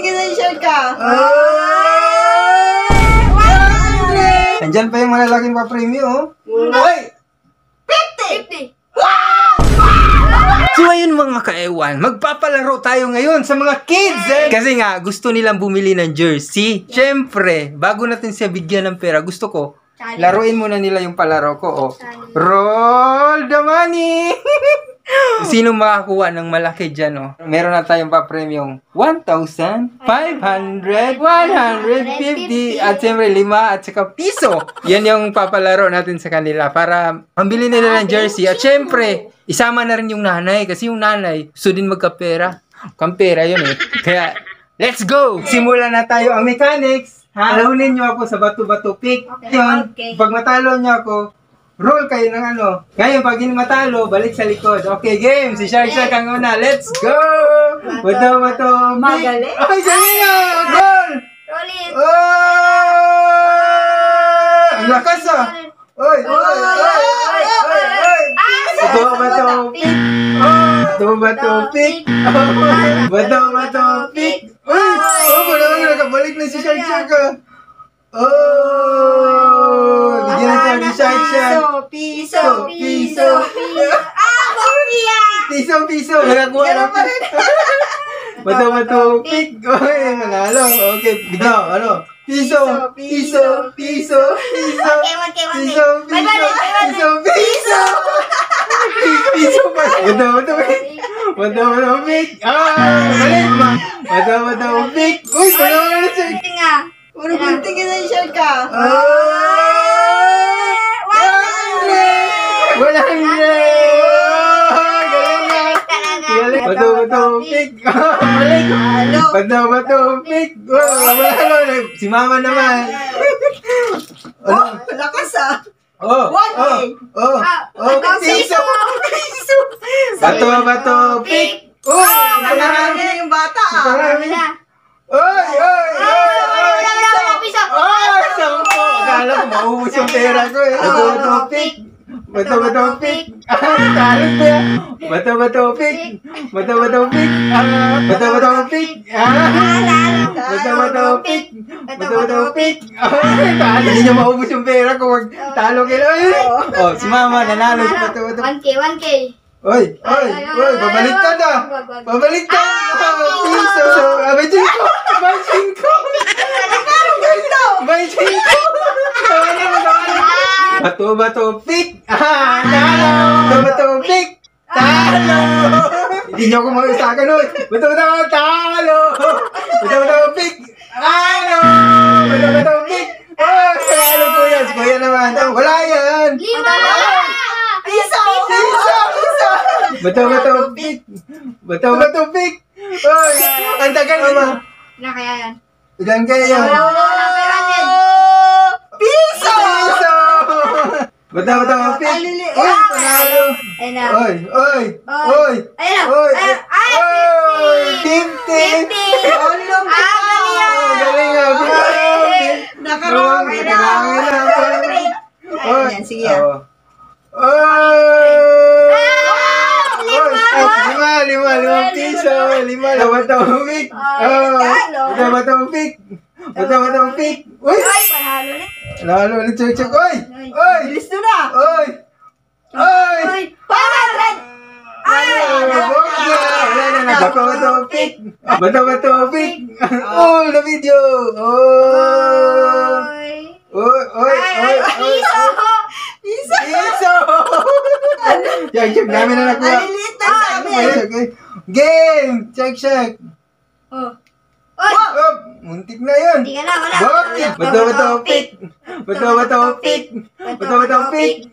tingin na share ka. Andyan pa yung malalaking pa-premium, oh. Uy! 50! So ayun mga kaewan, magpapalaro tayo ngayon sa mga kids Kasi nga, gusto nilang bumili ng jersey. Siyempre, bago natin siya bigyan ng pera, gusto ko, laruin muna nila yung palaro ko, oh. Roll the money! Sinong makakuha ng malaki dyan, oh? Meron na tayong pa-premium 1,500, 150, at siyempre 5 at saka piso. Yan yung papalaro natin sa kanila para pambili nila ng jersey. At siyempre, isama na rin yung nanay kasi yung nanay gusto din magkapera. Kampera yun eh. Kaya, let's go! Simulan na tayo ang mechanics. Alahunin nyo ako sa bato-bato pick. Yun, pag matalo nyo ako, roll kayo ng ano. Ngayon, pag hindi matalo, balik sa likod. Okay, game. Si Shark ang una. Let's go! Bato-bato pick. Magaling. Ay, galing nga! Goal! Roll it! Oh! Ang lakas ah! Oy! Oy! Oy! Oy! Oy! Oy! Bato-bato pick. Bato-bato pick. Bato-bato pick. Uy! Oh, parang nakabalik na si Shark ah. Oh! Bigyan natin ni Shark. Piso! Piso! Nakakuha na pa rin. Bato-bato pick. Uy! Manalo. Okay. Bigyan. Ano? Piso! Piso pa. Bato-bato pick. Bato-bato pick. Balik ma. Bato-bato pick. Uy! Panalo na siya. Puro gunting na share ka. 100! Galing nga. Galing. Bato-bato pick. Balik. Bato-bato pick. Si mama naman. Lakas ah. Piso. Bato-bato pick. Nakarami na yung bata ah. Sampo! Akala ko maubos yung pera ko eh. Bato-bato pick. Bato-bato pick. Talo ko yan. Bato-bato pick. Bato-bato pick. Bato-bato pick. Bato-bato pick. Bato-bato pick. Talo. Hindi niya maubos yung pera ko. Talo kayo. Oh, si mama nanalo sa bato-bato. 1K. Oy! Babalik ka na! Babalik ka! Piso! May chinko! Bato-bato pick! Talo! Bato-bato pick! Talo! Hindi niyo ako mag-isakan nun! Bato-bato talo! Bato-bato pick! Talo! Bato-bato pick! Talo ko yan! Si Kuya naman! Wala yan! Piso! Bato-bato pick! Bato-bato pick! Oy! Ang tagal naman! Ilan kaya yan? Ilan kaya yan? Piso! Bato-bato pick! Oy! Panalo! Oy! 50! Galing nga! Nakarami na! Ayan, sige yan. Lima piso. Bato-bato pick. Bato-bato pick. Bato-bato pick. Uy! Lalo ulit check. Oy! Bilis na na! Oy! 500! Bato-bato pick. Bato-bato pick. All the video. Piso! Check namin na nakuha. Aliliit na sabi. Game! Check. Muntik na yun. Hindi ka na, wala. Bato-bato pick. Bato-bato pick. Bato-bato pick.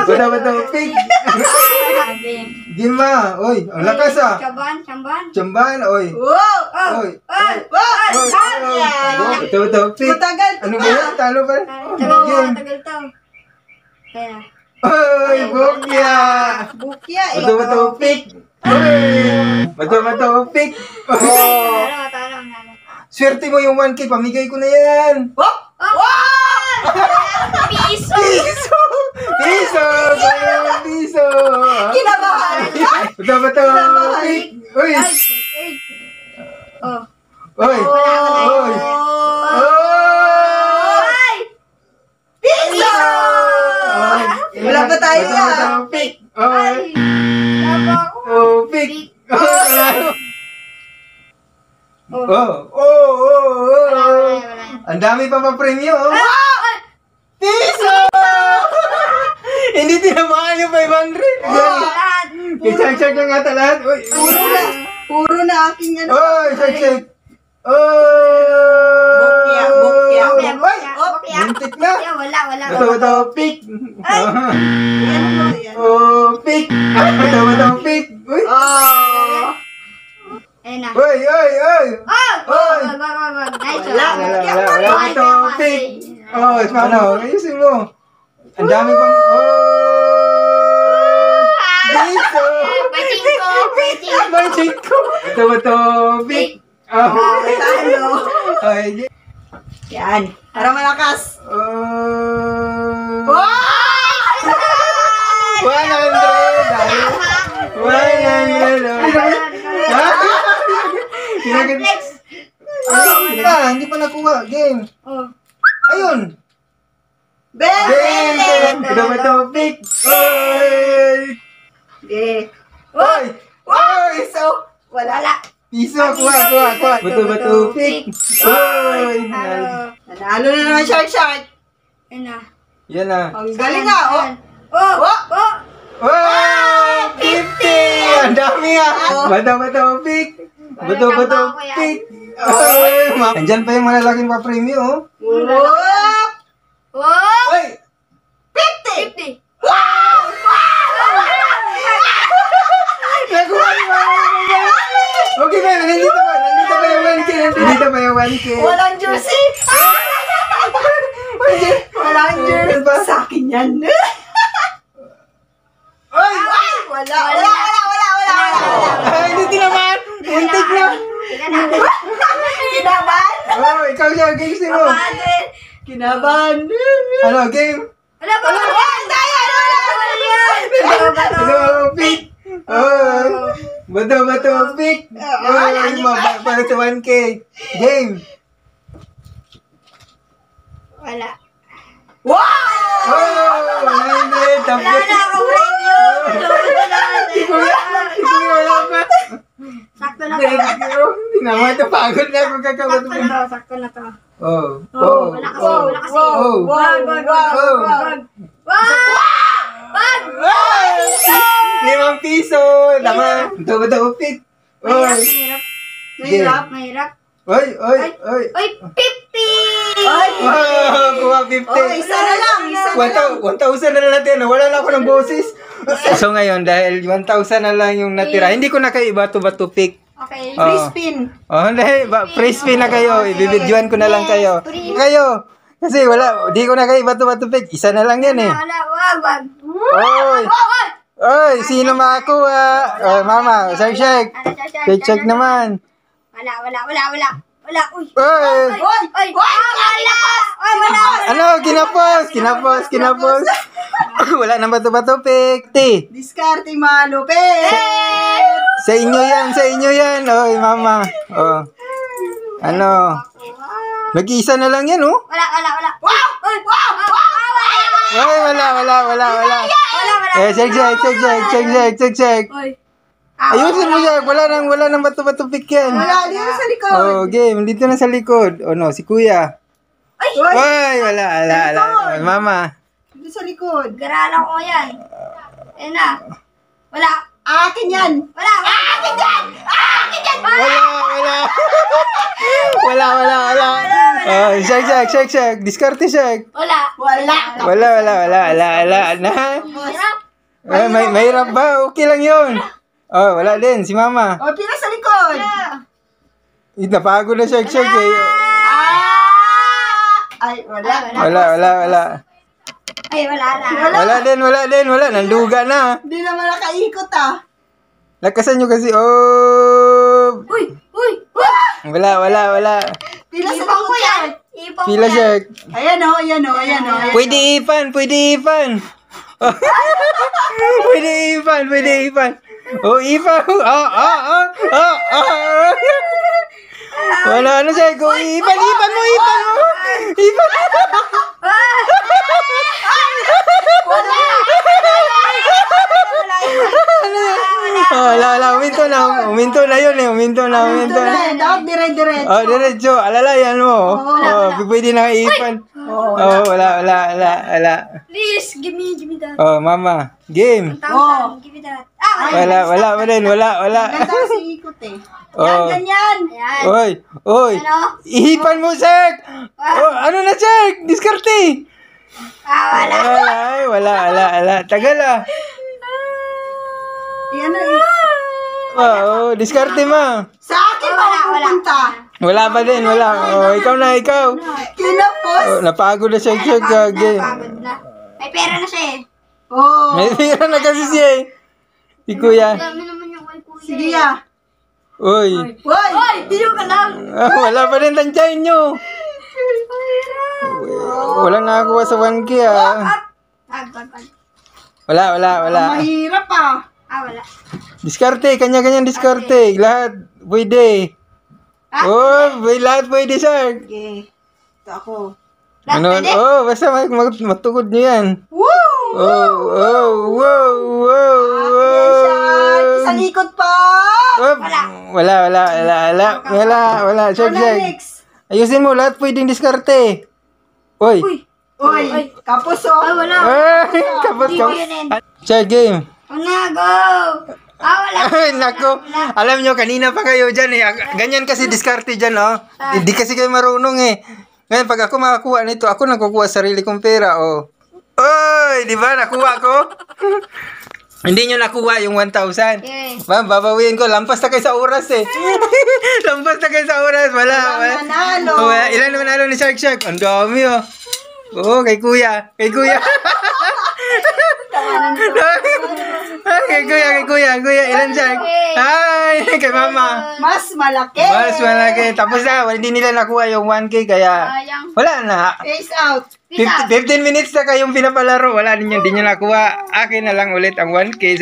Bato-bato pick. Gima. Oy, ang lakas ah. Chamban. Oy. Bato-bato pick. Matagal to Ano pa. ba yan? Talo pa rin. Game. Oy, bukya. Bukya eh. Bato-bato pick. Oy. Bato-bato pick. Swerte mo yung 1K, pamigay ko na yan. Piso! Piso! Kinabahan ka? Bato-bato pick. Uy! Oh. Oy! Oy! Oy! Piso! Wala pa tayo Bata, pick! Oy! Oh, pick! Oh! Ang dami pa premyo, oh! Piso! Hindi tinamaan yung 500! Kaya-check lang ata lahat. Uy! Puro na akin yan. Oy! Check! Bokya. Muntik na! Wala. Bato, pick! Yan mo, yan. Oh, pick! Bato, pick! Uy! Oh. Ayun na. Oy! Wag. Nice. Wala. Bato, pick! Oh, paano? Ayusin mo. Ang dami pang... Piso! Bajing ko! Bato, pick! Oh! Talo. Ay, Yan. Para malakas. 100! Ha? Hindi pa nakuha. Game. Ayun! Ben! Bato, pick! Oy! Oy! Oy! So, wala. Piso! Kuha! Bato, pick! Oy! Nanalo na naman shark. Ayun na. Yan na. Ang galing nga. Oh. Oh! 50! Ang dami ah! Bato, pick! Bato, pick! Oy! Andyan pa yung malalaking pa-premyo, oh. Whoop! Oy! 50. Nakuha ni Mama! Okay ba? Nandito pa yung 1K. Nandito pa yung 1K. Walang jersey! Walang jersey! Sa akin yan. Oy! Wala. Ay, hindi tinamaan! Muntik na! Kinabahan? Oh, ikaw siya. Games mo. Kinabahan. Ano, game? Wala pa. Bato, pick! Oy! Bato, pick! Oy! Para sa 1K. Game! Wala. Wow! Oh! 100! Tapos! Si Kuya wala pa. Sakto na to. Thank you. Tinama ito. Pagod na ako kakawat mo. Sakto na to. Oh! Wala kasi. Wag! limang piso! Tama! Bato, pick! Oy! Mahirap. Oy! Oy, 50! Oh! Kuha 50! Isa na lang. 1,000 na lang natin. Wala na ako ng boses. So ngayon, dahil 1,000 na lang yung natira, hindi ko na kayo bato pick. Okay. Free spin. Oh, hindi. Free spin na kayo. Ibibidyoan ko na lang kayo. Kayo. Kasi wala. Di ko na kayo bato pick. Isa na lang yan eh. Wala, wag. Oy! Oy! Sino makakuha? Oh, mama. Check. Check naman. Wala. Uy. Oy! Wala. Ano? Kinapos. Wala nang bato pick. Ti. Diskarte malupit. Sa inyo yan. Oy, mama. Oh. Ano? Mag-isa na lang yan, oh. Wala. Oy, wala. Eh, check. Uy. Ayusin mo siya. Wala nang bato pick yan. Wala, dito sa likod. Oh, game. Dito na sa likod. Oh, no. Si kuya. Oy, wala. Oy, mama. Dito sa likod. Garalan ko yan. Ayun na. Wala. Akin yan. Wala. Akin yan. Wala. Oh, check. Diskarte check. Wala. Wala. Na. Eh, mahirap ba? Okay lang yun. Oh, wala din. Si mama. O, pila sa likod. Napagod na check eh. Ay, wala. Wala. Ay, wala na. Wala din. Nanduga na. Hindi naman nakaikot ah. Lakasan nyo kasi. Oh. Uy. Wala. Pila sa Ipang ko likod yan. yan. Ipang ko Pila yan. check. Ayan o. Pwede ipan. Pwede ipan. Oh, ipan. Wala, ano sa'yo? Ipan mo! Wala. Uminto na yun eh. Uminto na. Dapat dire-diretso. Oh, diretso. Alalayan mo. Oh, pwede na ipan. Oh, wala. Please, give me that. Oh, mama. Game. 1,000. Give me that. Wala pa din. Wala. Ganda kasi ikot eh. Oh. Ganyan. Ayan. Oy. Ano? Ihipan mo, Sek. Oh, ano na, Sek? Diskarte. Wala. Tagal ah. Yan eh. Oh, diskarte ma. Sa akin pa pupunta. Wala pa din, wala. Oh, ikaw. Kinapos. Oh, napagod na siya game. Pagod na. May pera na siya eh. Oh. May tira na kasi siya eh. Si kuya. Dami naman yung kay kuya. Sige ah. Uy. Hoy. Hoy, diyo ka lang. Wala pa rin tansyahin nyo. Wala nakakuha sa 1K ah. Wala. Mahirap ah. Wala. Diskarte, kanya-kanyang diskarte. Lahat, pwede. Oh, lahat pwede, sir. Okay. Ito ako. Ano? Oh, basta matugod nyo yan. Woo! Wow. Isang ikot pa. Wala. Check. Next. Ayusin mo, lahat pwedeng diskarte. Oy. Oy. Kapos oh. Wala. Ay, kapot. yun eh. Check game. Una, go. Wala. Ay, nako. Alam nyo, kanina pa kayo dyan eh. Ganyan kasi diskarte dyan, oh. Hindi kasi kayo marunong eh. Ngayon, pag ako makakuha nito, ako nakukuha sarili kong pera, oh. Oy, di ba? Nakuha ko? Hindi nyo nakuha yung 1,000. Okay. Ma'am, babawiin ko. Lampas na kayo sa oras eh. Lampas na kayo sa oras. Wala. Nanalo. Ilan naman nanalo ni Shark? Ang dami, oh. Oo, kay kuya. Kay kuya, ilan Shark? Hi, kay mama. Mas malaki. Tapos na, hindi nila nakuha yung 1K, kaya Sayang. wala na. Face out. 15 minutes na kayong pinapalaro. Wala din nyo nakuha. Akin na lang ulit ang 1K.